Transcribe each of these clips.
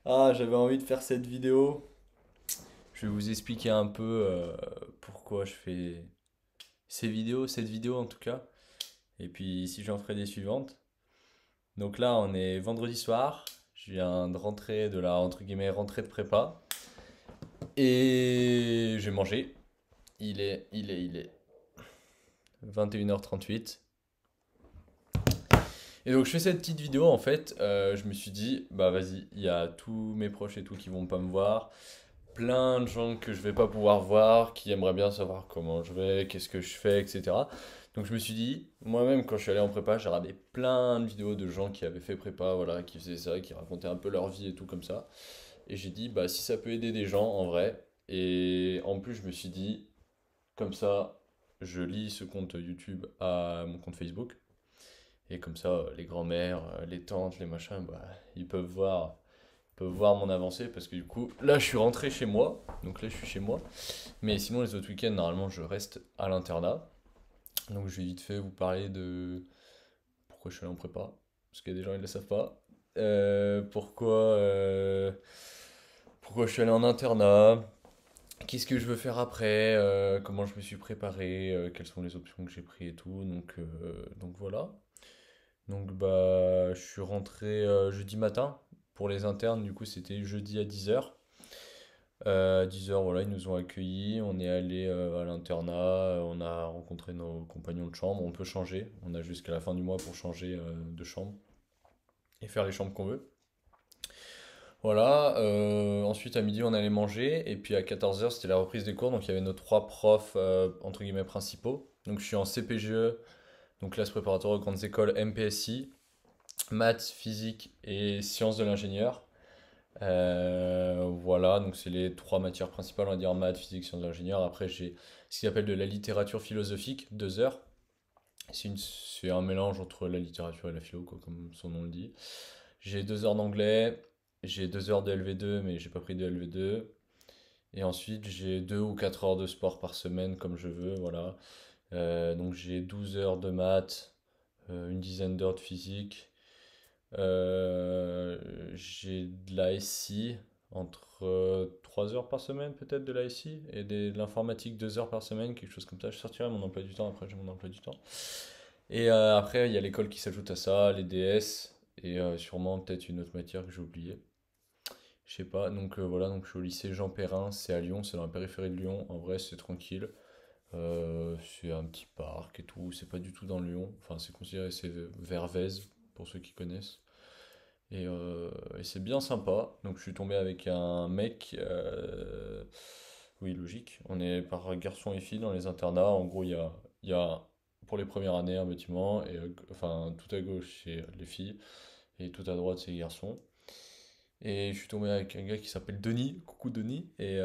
Ah, j'avais envie de faire cette vidéo. Je vais vous expliquer un peu pourquoi je fais ces vidéos, cette vidéo en tout cas. Et puis si j'en ferai des suivantes. Donc là, on est vendredi soir. Je viens de rentrer de la entre guillemets rentrée de prépa. Et j'ai mangé. Il est 21h38. Et donc je fais cette petite vidéo en fait. Je me suis dit, bah vas-y, il y a tous mes proches et tout qui vont pas me voir. Plein de gens que je vais pas pouvoir voir, qui aimeraient bien savoir comment je vais, qu'est-ce que je fais, etc. Donc je me suis dit, moi-même quand je suis allé en prépa, j'ai regardé plein de vidéos de gens qui avaient fait prépa, voilà, qui faisaient ça, qui racontaient un peu leur vie et tout comme ça. Et j'ai dit, bah si ça peut aider des gens en vrai. Et en plus je me suis dit, comme ça, je lis ce compte YouTube à mon compte Facebook. Et comme ça, les grands-mères, les tantes, les machins, bah, ils peuvent voir mon avancée parce que du coup, là, je suis rentré chez moi. Donc là, je suis chez moi. Mais sinon, les autres week-ends, normalement, je reste à l'internat. Donc, je vais vite fait vous parler de pourquoi je suis allé en prépa. Parce qu'il y a des gens, ils ne le savent pas. Pourquoi je suis allé en internat. Qu'est-ce que je veux faire après. Comment je me suis préparé. Quelles sont les options que j'ai prises et tout. Donc voilà. Donc bah, je suis rentré jeudi matin. Pour les internes, du coup, c'était jeudi à 10h. À 10h, voilà, ils nous ont accueillis. On est allé à l'internat. On a rencontré nos compagnons de chambre. On peut changer. On a jusqu'à la fin du mois pour changer de chambre et faire les chambres qu'on veut. Voilà. Ensuite, à midi, on allait manger. Et puis à 14h, c'était la reprise des cours. Donc il y avait nos trois profs, entre guillemets, principaux. Donc je suis en CPGE, donc classe préparatoire aux grandes écoles MPSI, maths, physique et sciences de l'ingénieur. Voilà, donc c'est les trois matières principales, on va dire maths, physique, sciences de l'ingénieur. Après, j'ai ce qu'il appelle de la littérature philosophique, 2 heures. C'est un mélange entre la littérature et la philo, quoi, comme son nom le dit. J'ai 2 heures d'anglais, j'ai 2 heures de LV2, mais j'ai pas pris de LV2. Et ensuite, j'ai 2 ou 4 heures de sport par semaine, comme je veux, voilà. Donc j'ai 12 heures de maths, une dizaine d'heures de physique. Euh, j'ai de la SI entre 3 heures par semaine peut-être de la SI et de l'informatique 2 heures par semaine, quelque chose comme ça. Je sortirai mon emploi du temps, après j'ai mon emploi du temps. Et après il y a l'école qui s'ajoute à ça, les DS et sûrement peut-être une autre matière que j'ai oubliée. Je sais pas, donc voilà, donc je suis au lycée Jean Perrin, c'est à Lyon, c'est dans la périphérie de Lyon. En vrai, c'est tranquille. C'est un petit parc et tout, c'est pas du tout dans Lyon. Enfin, c'est considéré, c'est vers Vèze, pour ceux qui connaissent. Et c'est bien sympa. Donc je suis tombé avec un mec. Oui, logique. On est par garçon et filles dans les internats. En gros, il y a pour les premières années un bâtiment. Et enfin, tout à gauche, c'est les filles. Et tout à droite, c'est les garçons. Et je suis tombé avec un gars qui s'appelle Denis. Coucou Denis. Et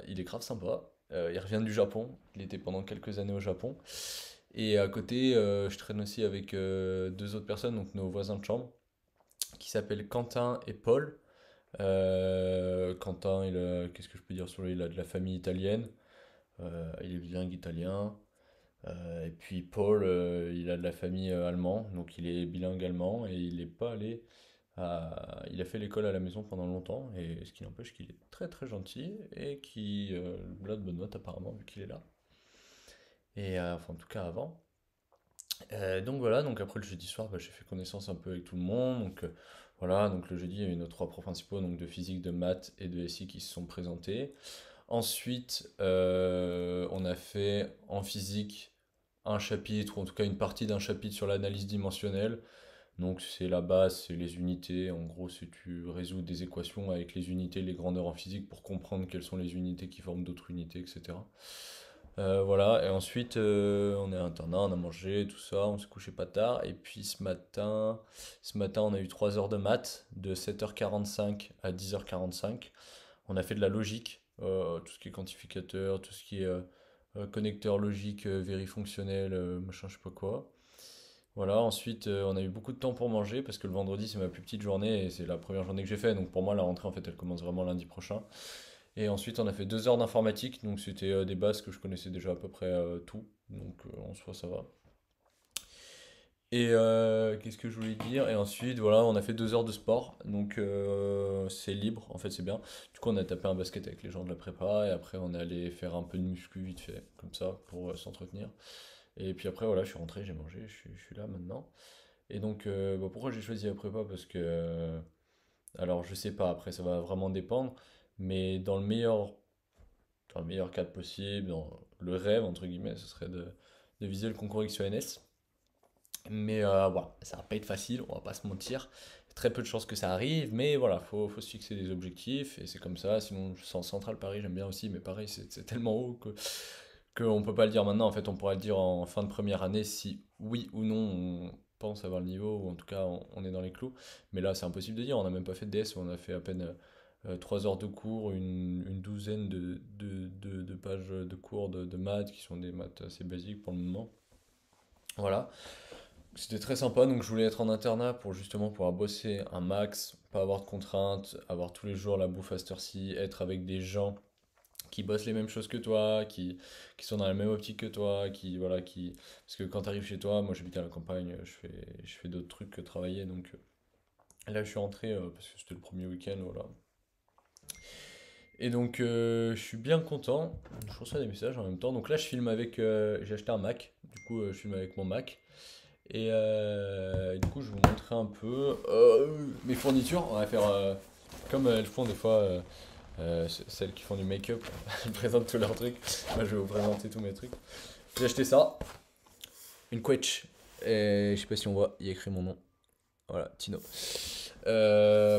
il est grave sympa. Il revient du Japon. Il était pendant quelques années au Japon. Et à côté, je traîne aussi avec deux autres personnes, donc nos voisins de chambre qui s'appellent Quentin et Paul. Quentin, qu'est-ce que je peux dire sur lui? Il a de la famille italienne, il est bilingue italien. Et puis Paul, il a de la famille allemand, donc il est bilingue allemand et il est pas allé il a fait l'école à la maison pendant longtemps, et ce qui n'empêche qu'il est très très gentil et qui a de bonnes notes apparemment vu qu'il est là. Et enfin en tout cas avant. Donc voilà, donc après le jeudi soir, bah, j'ai fait connaissance un peu avec tout le monde. Donc voilà, donc le jeudi, il y a eu nos trois profs principaux, donc de physique, de maths et de SI qui se sont présentés. Ensuite, on a fait en physique un chapitre, ou en tout cas une partie d'un chapitre sur l'analyse dimensionnelle. Donc c'est la base, c'est les unités. En gros, c'est tu résous des équations avec les unités, les grandeurs en physique pour comprendre quelles sont les unités qui forment d'autres unités, etc. Voilà, et ensuite on est à internat, on a mangé, tout ça, on s'est couché pas tard. Et puis ce matin on a eu 3 heures de maths, de 7h45 à 10h45. On a fait de la logique, tout ce qui est quantificateur, tout ce qui est connecteur logique, vérifonctionnel, machin, je sais pas quoi. Voilà, ensuite on a eu beaucoup de temps pour manger parce que le vendredi c'est ma plus petite journée et c'est la première journée que j'ai fait. Donc pour moi la rentrée en fait elle commence vraiment lundi prochain. Et ensuite, on a fait 2 heures d'informatique, donc c'était des bases que je connaissais déjà à peu près tout, donc en soi ça va. Et qu'est-ce que je voulais dire? Et ensuite, voilà, on a fait 2 heures de sport, donc c'est libre, en fait, c'est bien. Du coup, on a tapé un basket avec les gens de la prépa, et après, on est allé faire un peu de muscu vite fait, comme ça, pour s'entretenir. Et puis après, voilà, je suis rentré, j'ai mangé, je suis là maintenant. Et donc, bon, pourquoi j'ai choisi la prépa? Parce que, alors, je sais pas, après, ça va vraiment dépendre, mais dans le meilleur cadre possible, dans le rêve, entre guillemets, ce serait de viser le concours XENS. Mais voilà, ça va pas être facile, on va pas se mentir. Très peu de chances que ça arrive, mais voilà, faut se fixer des objectifs et c'est comme ça. Sinon, sans Central Paris, j'aime bien aussi, mais pareil, c'est tellement haut que qu'on peut pas le dire maintenant. En fait, on pourra le dire en fin de première année si oui ou non on pense avoir le niveau ou en tout cas on est dans les clous. Mais là, c'est impossible de dire. On n'a même pas fait de DS, on a fait à peine 3 heures de cours, une douzaine de pages de cours de maths qui sont des maths assez basiques pour le moment. Voilà. C'était très sympa, donc je voulais être en internat pour justement pouvoir bosser un max, pas avoir de contraintes, avoir tous les jours la bouffe à cette heure-ci, être avec des gens qui bossent les mêmes choses que toi, qui sont dans la même optique que toi, qui, voilà, qui... Parce que quand tu arrives chez toi, moi j'habite à la campagne, je fais d'autres trucs que travailler, donc là je suis rentré parce que c'était le premier week-end, voilà. Et donc je suis bien content, je reçois des messages en même temps, donc là je filme avec, j'ai acheté un Mac, du coup je filme avec mon Mac. Et du coup, je vais vous montrer un peu mes fournitures. On va faire comme elles font des fois, celles qui font du make-up. Elles présentent tous leurs trucs. Moi, je vais vous présenter tous mes trucs. J'ai acheté ça, une Quetch. Et je sais pas si on voit, il y a écrit mon nom. Voilà, Tino.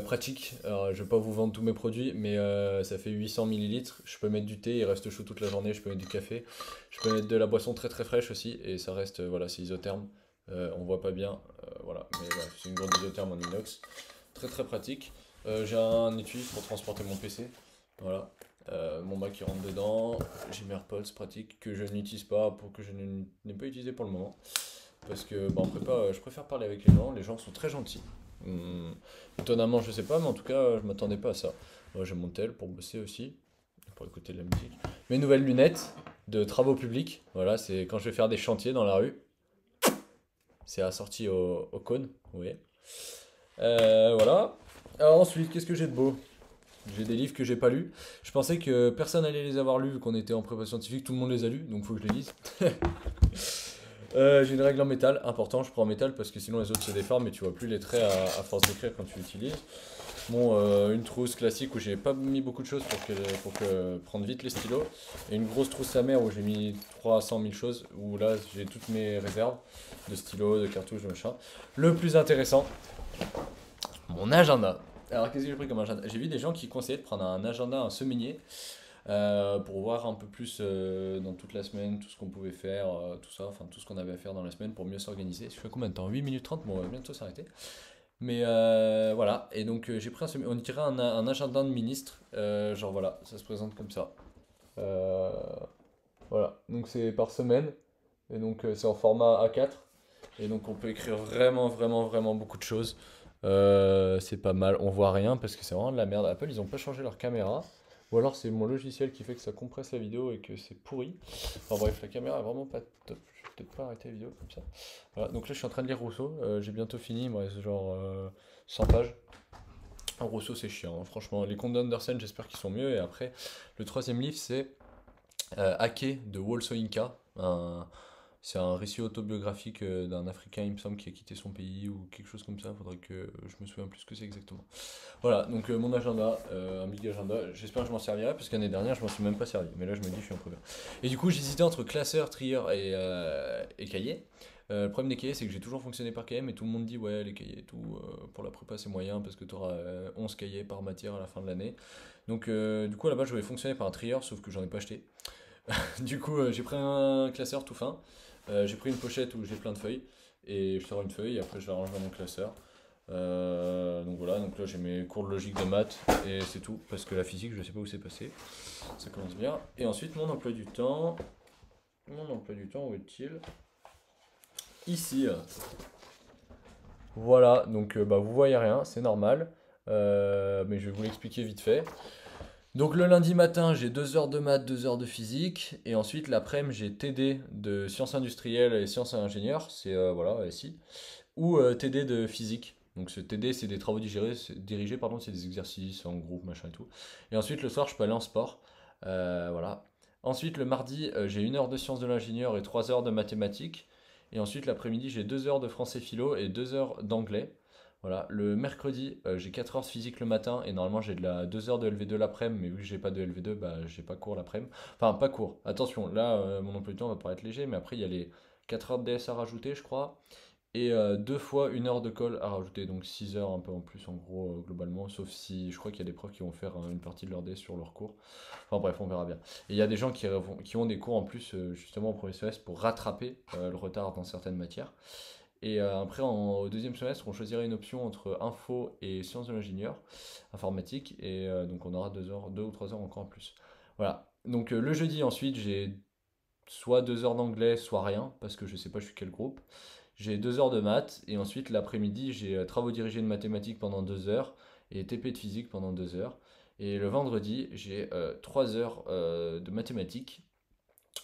Pratique. Alors, je vais pas vous vendre tous mes produits, mais ça fait 800 millilitres. Je peux mettre du thé, il reste chaud toute la journée. Je peux mettre du café. Je peux mettre de la boisson très très fraîche aussi, et ça reste, voilà, c'est isotherme. On voit pas bien, voilà, mais voilà, c'est une grande isotherme en inox. Très très pratique. J'ai un étui pour transporter mon PC. Voilà. Mon Mac qui rentre dedans. J'ai mes AirPods pratiques que je n'utilise pas, pour que je n'ai pas utilisé pour le moment. Parce que bah, en prépa, je préfère parler avec les gens. Les gens sont très gentils. Étonnamment, je sais pas, mais en tout cas, je m'attendais pas à ça. Moi, j'ai mon tel pour bosser aussi, pour écouter de la musique. Mes nouvelles lunettes de travaux publics. Voilà, c'est quand je vais faire des chantiers dans la rue. C'est assorti au cône, vous voyez. Voilà. Alors ensuite, qu'est-ce que j'ai de beau? J'ai des livres que j'ai pas lus. Je pensais que personne allait les avoir lus vu qu'on était en prépa scientifique. Tout le monde les a lus, donc faut que je les lise. J'ai une règle en métal, important, je prends en métal parce que sinon les autres se déforment et tu vois plus les traits à force d'écrire quand tu l'utilises. Bon, une trousse classique où j'ai pas mis beaucoup de choses pour que prendre vite les stylos. Et une grosse trousse à mer où j'ai mis 300 000 choses, où là j'ai toutes mes réserves de stylos, de cartouches, de machin. Le plus intéressant, mon agenda. Alors qu'est-ce que j'ai pris comme agenda? J'ai vu des gens qui conseillaient de prendre un agenda, un semainier, pour voir un peu plus dans toute la semaine tout ce qu'on pouvait faire, tout ça, enfin tout ce qu'on avait à faire dans la semaine pour mieux s'organiser. Je fais combien de temps? 8 minutes 30. Bon, on va bientôt s'arrêter. Mais voilà, et donc j'ai pris on dirait un agenda de ministre, genre voilà, ça se présente comme ça. Euh, voilà, donc c'est par semaine, et donc c'est en format A4, et donc on peut écrire vraiment, vraiment, vraiment beaucoup de choses. C'est pas mal, on voit rien parce que c'est vraiment de la merde. Apple, ils ont pas changé leur caméra, ou alors c'est mon logiciel qui fait que ça compresse la vidéo et que c'est pourri. Enfin bref, la caméra est vraiment pas top. Je vais peut-être pas arrêter la vidéo comme ça. Voilà, donc là je suis en train de lire Rousseau, j'ai bientôt fini, il me reste genre 100 pages. Rousseau c'est chiant, hein, franchement. Les contes d'Andersen j'espère qu'ils sont mieux. Et après, le troisième livre c'est Ake de Walso Inca. C'est un récit autobiographique d'un Africain, il me semble, qui a quitté son pays ou quelque chose comme ça. Faudrait que je me souvienne plus ce que c'est exactement. Voilà, donc mon agenda, un big agenda. J'espère que je m'en servirai parce qu'année dernière je m'en suis même pas servi. Mais là je me dis je suis un peu bien. Et du coup j'hésitais entre classeur, trieur et cahier. Le problème des cahiers c'est que j'ai toujours fonctionné par KM et tout le monde dit ouais les cahiers et tout pour la prépa c'est moyen parce que tu auras 11 cahiers par matière à la fin de l'année. Donc du coup là-bas je vais fonctionner par un trieur sauf que j'en ai pas acheté. Du coup j'ai pris un classeur tout fin. J'ai pris une pochette où j'ai plein de feuilles et je sors une feuille et après je la range dans mon classeur. Donc voilà, donc là j'ai mes cours de logique de maths et c'est tout, parce que la physique je sais pas où c'est passé, ça commence bien. Et ensuite mon emploi du temps où est-il? Ici. Voilà, donc bah, vous voyez rien, c'est normal. Mais je vais vous l'expliquer vite fait. Donc le lundi matin, j'ai 2 heures de maths, 2 heures de physique, et ensuite l'après-midi, j'ai TD de sciences industrielles et sciences ingénieurs, c'est voilà, SI, ou TD de physique. Donc ce TD, c'est des travaux dirigés, pardon, c'est des exercices en groupe, machin et tout. Et ensuite le soir, je peux aller en sport, voilà. Ensuite le mardi, j'ai 1 heure de sciences de l'ingénieur et 3 heures de mathématiques. Et ensuite l'après-midi, j'ai 2 heures de français philo et 2 heures d'anglais. Voilà, le mercredi, j'ai 4 heures de physique le matin et normalement j'ai 2 heures de LV2 l'après-midi, mais vu que j'ai pas de LV2, bah j'ai pas cours l'après-midi. Enfin, pas cours, attention, là mon emploi du temps va paraître léger, mais après il y a les 4 heures de DS à rajouter, je crois, et 2 fois 1 heure de colle à rajouter, donc 6 heures un peu en plus en gros, globalement, sauf si je crois qu'il y a des profs qui vont faire une partie de leur DS sur leur cours. Enfin bref, on verra bien. Et il y a des gens qui ont des cours en plus justement au premier semestre pour rattraper le retard dans certaines matières. Et après, au deuxième semestre, on choisirait une option entre info et sciences de l'ingénieur, informatique, et donc on aura 2 heures, 2 ou 3 heures encore en plus. Voilà. Donc le jeudi, ensuite, j'ai soit 2 heures d'anglais, soit rien, parce que je sais pas je suis quel groupe. J'ai 2 heures de maths, et ensuite l'après-midi, j'ai travaux dirigés de mathématiques pendant 2 heures, et TP de physique pendant 2 heures. Et le vendredi, j'ai 3 heures de mathématiques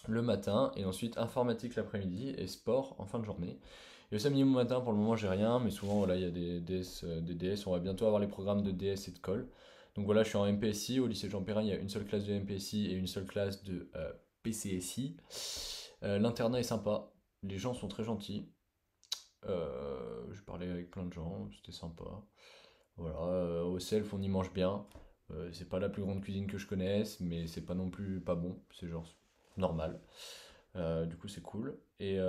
le matin, et ensuite informatique l'après-midi, et sport en fin de journée. Et le samedi matin, pour le moment, j'ai rien, mais souvent, voilà, il y a des DS. On va bientôt avoir les programmes de DS et de colle. Donc voilà, je suis en MPSI. Au lycée Jean Perrin, il y a une seule classe de MPSI et une seule classe de PCSI. L'internat est sympa. Les gens sont très gentils. J'ai parlé avec plein de gens, c'était sympa. Voilà, au self, on y mange bien. C'est pas la plus grande cuisine que je connaisse, mais c'est pas non plus pas bon. C'est genre normal. Du coup, c'est cool. Et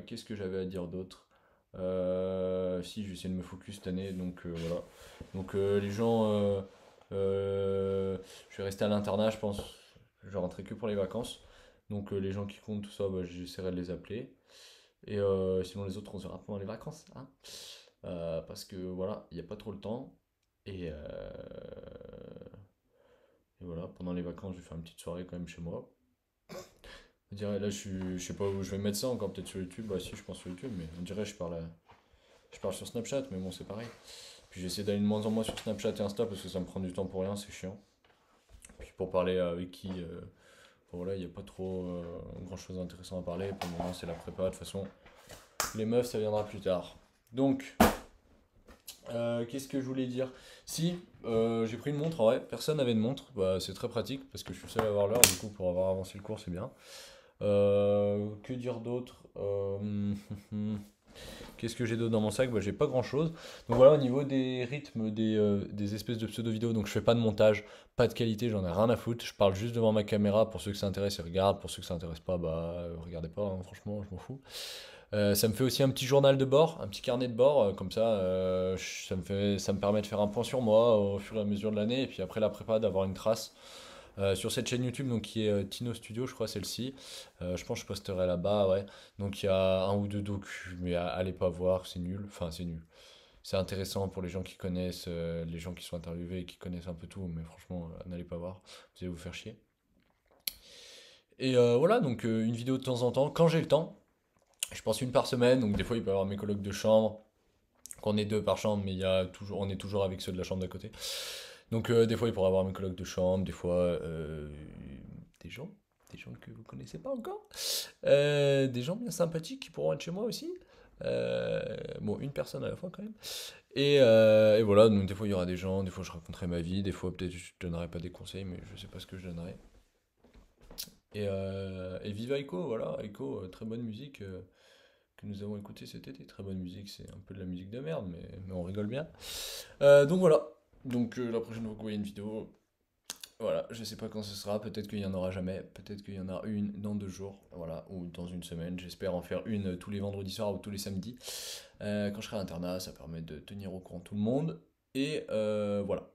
qu'est-ce que j'avais à dire d'autre? Si, je vais essayer de me focus cette année, donc voilà. Donc les gens, je vais rester à l'internat, je pense. Je rentrerai que pour les vacances. Donc les gens qui comptent tout ça, bah, j'essaierai de les appeler. Et sinon les autres, on se verra pendant les vacances, hein. Parce que voilà, il n'y a pas trop le temps. Et, et voilà, pendant les vacances, je vais faire une petite soirée quand même chez moi. On dirait, là, je sais pas où je vais mettre ça encore, peut-être sur YouTube. Bah, si, je pense sur YouTube, mais on dirait, je parle sur Snapchat, mais bon, c'est pareil. Puis j'essaie d'aller de moins en moins sur Snapchat et Insta parce que ça me prend du temps pour rien, c'est chiant. Puis pour parler avec qui, bon, voilà, il n'y a pas trop grand chose d'intéressant à parler. Pour le moment, c'est la prépa. De toute façon, les meufs, ça viendra plus tard. Donc, qu'est-ce que je voulais dire? Si, j'ai pris une montre, en vrai, personne n'avait de montre. Bah, c'est très pratique parce que je suis seul à avoir l'heure, du coup, pour avoir avancé le cours, c'est bien. Que dire d'autre? Qu'est-ce que j'ai d'autre dans mon sac? Bah, j'ai pas grand chose. Donc voilà, au niveau des rythmes, des espèces de pseudo-vidéos, donc je fais pas de montage, pas de qualité, j'en ai rien à foutre. Je parle juste devant ma caméra. Pour ceux que ça intéresse, ils regardent. Pour ceux que ça intéresse pas, bah regardez pas, hein, franchement, je m'en fous. Ça me fait aussi un petit journal de bord, un petit carnet de bord, comme ça, ça me permet de faire un point sur moi au fur et à mesure de l'année, et puis après la prépa, d'avoir une trace. Sur cette chaîne YouTube donc, qui est Tino Studio, je crois, celle-ci. Je pense que je posterai là-bas, ouais. Donc il y a un ou deux docus, mais allez pas voir, c'est nul. Enfin, c'est nul. C'est intéressant pour les gens qui connaissent, les gens qui sont interviewés et qui connaissent un peu tout, mais franchement, n'allez pas voir, vous allez vous faire chier. Et voilà, donc une vidéo de temps en temps, quand j'ai le temps. Je pense une par semaine, donc des fois il peut y avoir mes colocs de chambre, qu'on est deux par chambre, mais on est toujours avec ceux de la chambre d'à côté. Donc des fois il pourra y avoir mes colocs de chambre, des fois des gens, des gens que vous connaissez pas encore, des gens bien sympathiques qui pourront être chez moi aussi. Bon, une personne à la fois quand même. Et voilà, donc des fois il y aura des gens, des fois je raconterai ma vie, des fois peut-être je donnerai pas des conseils, mais je sais pas ce que je donnerai. Et vive Aiko, voilà, Aiko, très bonne musique que nous avons écouté cet été. Très bonne musique, c'est un peu de la musique de merde, mais on rigole bien. Donc voilà. Donc la prochaine fois que vous voyez une vidéo, voilà, je sais pas quand ce sera, peut-être qu'il y en aura jamais, peut-être qu'il y en a une dans 2 jours, voilà, ou dans une semaine. J'espère en faire une tous les vendredis soirs ou tous les samedis. Quand je serai à l'internat, ça permet de tenir au courant tout le monde. Et voilà.